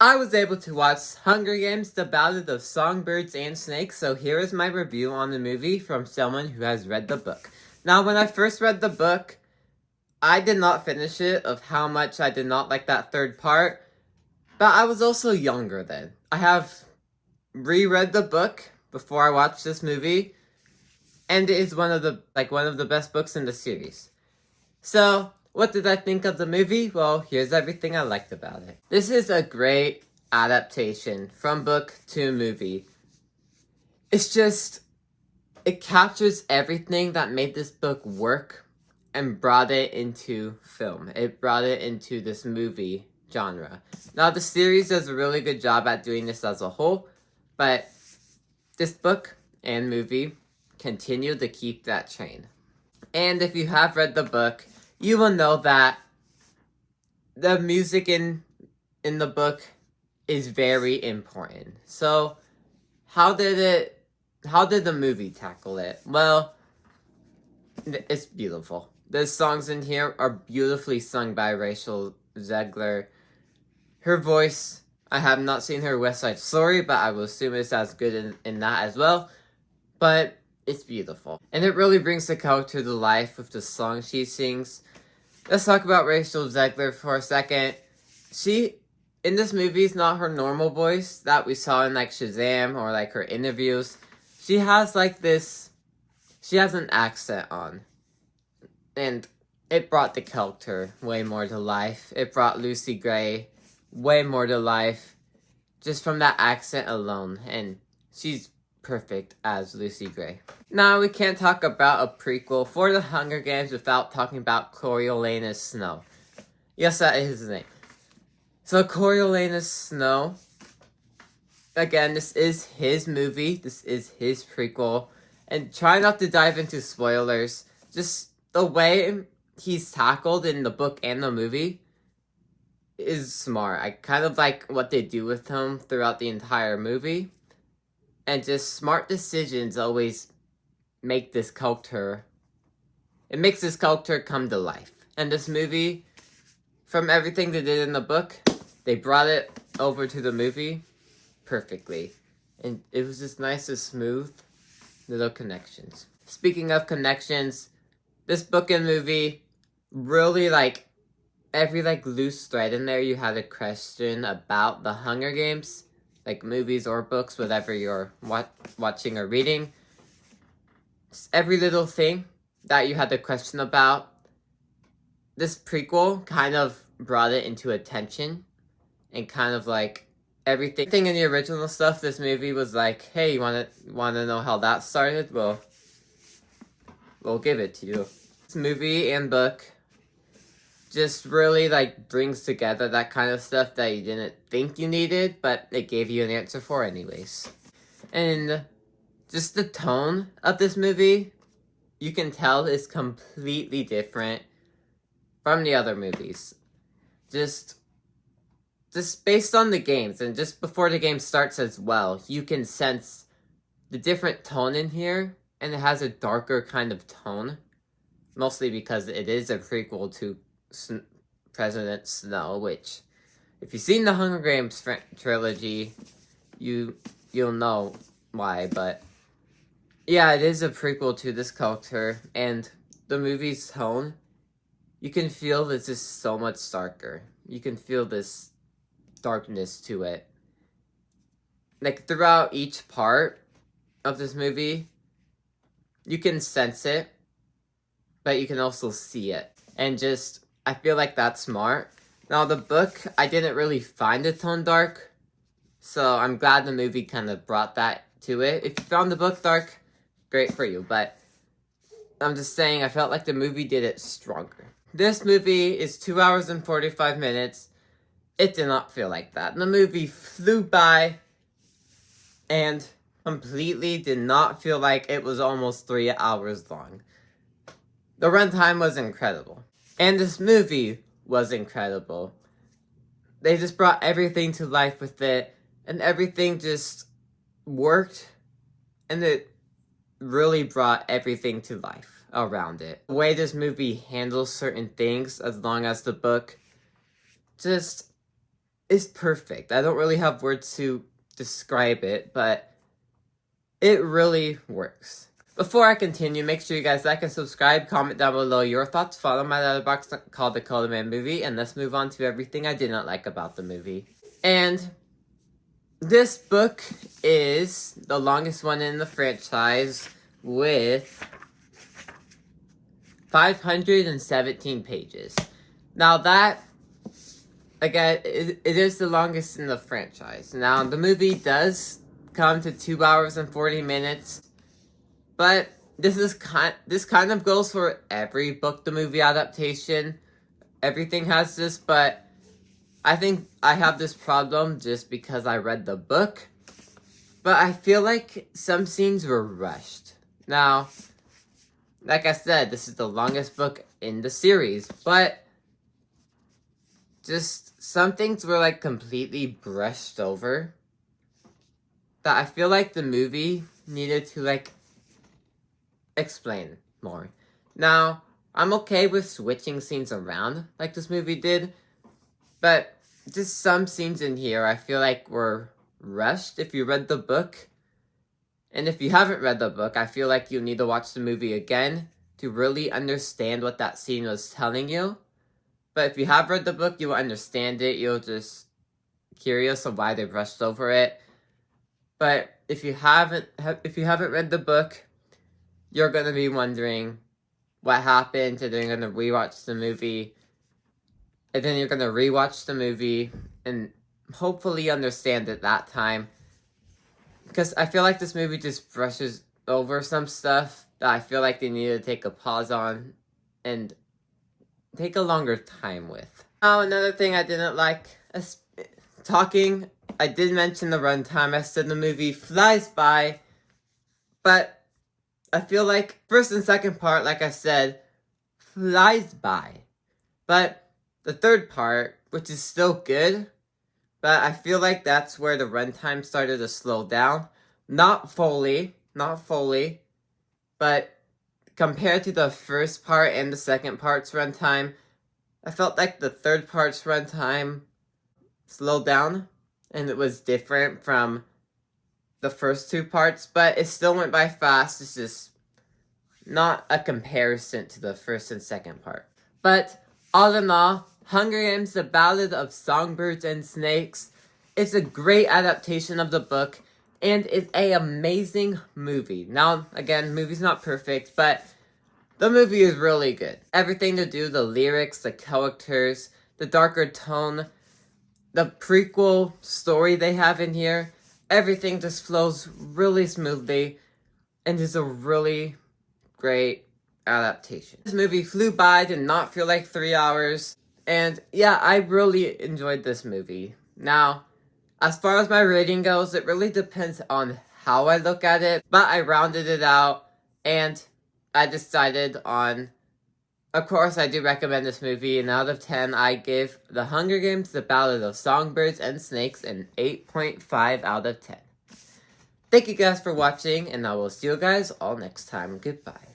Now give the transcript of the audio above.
I was able to watch Hunger Games, The Ballad of Songbirds and Snakes, so here is my review on the movie from someone who has read the book. Now, when I first read the book, I did not finish it of how much I did not like that third part, but I was also younger then. I have reread the book before I watched this movie, and it is one of the best books in the series. So, what did I think of the movie? Well, here's everything I liked about it. This is a great adaptation from book to movie. It's just, it captures everything that made this book work and brought it into film. It brought it into this movie genre. Now, the series does a really good job at doing this as a whole, but this book and movie continue to keep that train. And if you have read the book, you will know that the music in the book is very important. So, how did the movie tackle it? Well, it's beautiful. The songs in here are beautifully sung by Rachel Zegler. Her voice, I have not seen her West Side Story, but I will assume it's as good in that as well. But it's beautiful. And it really brings the character to life with the song she sings. Let's talk about Rachel Zegler for a second. She, in this movie, is not her normal voice that we saw in, like, Shazam or, like, her interviews. She has, like, she has an accent on. And it brought the character way more to life. It brought Lucy Gray way more to life just from that accent alone. And she's perfect as Lucy Gray. Now, we can't talk about a prequel for the Hunger Games without talking about Coriolanus Snow. Yes, that is his name. So, Coriolanus Snow, again, this is his movie. This is his prequel. And try not to dive into spoilers. Just the way he's tackled in the book and the movie is smart. I kind of like what they do with him throughout the entire movie. And just smart decisions always make this character, it makes this character come to life. And this movie, from everything they did in the book, they brought it over to the movie perfectly. And it was just nice and smooth little connections. Speaking of connections, this book and movie really, like, every, like, loose thread in there you had a question about the Hunger Games. Like movies or books, whatever you're watching or reading. Every little thing that you had a question about, this prequel kind of brought it into attention. And kind of like everything in the original stuff, this movie was like, hey, you wanna know how that started? Well, we'll give it to you. This movie and book just really, like, brings together that kind of stuff that you didn't think you needed, but it gave you an answer for anyways. And just the tone of this movie, you can tell is completely different from the other movies. Just based on the games, and just before the game starts as well, you can sense the different tone in here, and it has a darker kind of tone. Mostly because it is a prequel to President Snow, which, if you've seen the Hunger Games trilogy, you'll know why, but yeah, it is a prequel to this character, and the movie's tone, you can feel this is so much darker. You can feel this darkness to it. Like, throughout each part of this movie, you can sense it, but you can also see it. And just, I feel like that's smart. Now, the book, I didn't really find the tone dark, so I'm glad the movie kind of brought that to it. If you found the book dark, great for you, but I'm just saying I felt like the movie did it stronger. This movie is 2 hours and 45 minutes. It did not feel like that. The movie flew by and completely did not feel like it was almost 3 hours long. The runtime was incredible. And this movie was incredible. They just brought everything to life with it, and everything just worked, and it really brought everything to life around it. The way this movie handles certain things, as long as the book, just, is perfect. I don't really have words to describe it, but it really works. Before I continue, make sure you guys like and subscribe, comment down below your thoughts, follow my letterboxd called The Color Man Movie, and let's move on to everything I did not like about the movie. And this book is the longest one in the franchise with 517 pages. Now that, again, it is the longest in the franchise. Now, the movie does come to 2 hours and 40 minutes. But this kind of goes for every book to movie adaptation. Everything has this, but I think I have this problem just because I read the book. But I feel like some scenes were rushed. Now, like I said, this is the longest book in the series, but just some things were like completely brushed over that I feel like the movie needed to like explain more. Now, I'm okay with switching scenes around like this movie did, but just some scenes in here I feel like were rushed if you read the book. And if you haven't read the book, I feel like you need to watch the movie again to really understand what that scene was telling you. But if you have read the book, you will understand it. You'll just curious of why they rushed over it. But if you haven't read the book, you're going to be wondering what happened, and then you're going to rewatch the movie. And then you're going to rewatch the movie and hopefully understand it that time. Because I feel like this movie just brushes over some stuff that I feel like they need to take a pause on and take a longer time with. Now, another thing I didn't like, I did mention the runtime. I said the movie flies by, but I feel like first and second part, like I said, flies by. But the third part, which is still good, but I feel like that's where the runtime started to slow down. Not fully, but compared to the first part and the second part's runtime, I felt like the third part's runtime slowed down, and it was different from the first two parts, but it still went by fast. It's just not a comparison to the first and second part. But all in all, Hunger Games: The Ballad of Songbirds and Snakes is a great adaptation of the book, and it's an amazing movie. Now, again, the movie's not perfect, but the movie is really good. Everything to do, the lyrics, the characters, the darker tone, the prequel story they have in here, everything just flows really smoothly and is a really great adaptation. This movie flew by, did not feel like 3 hours, and yeah, I really enjoyed this movie. Now, as far as my rating goes, it really depends on how I look at it, but I rounded it out, and I decided on, of course, I do recommend this movie, and out of 10, I give The Hunger Games: The Ballad of Songbirds and Snakes an 8.5 out of 10. Thank you guys for watching, and I will see you guys all next time. Goodbye.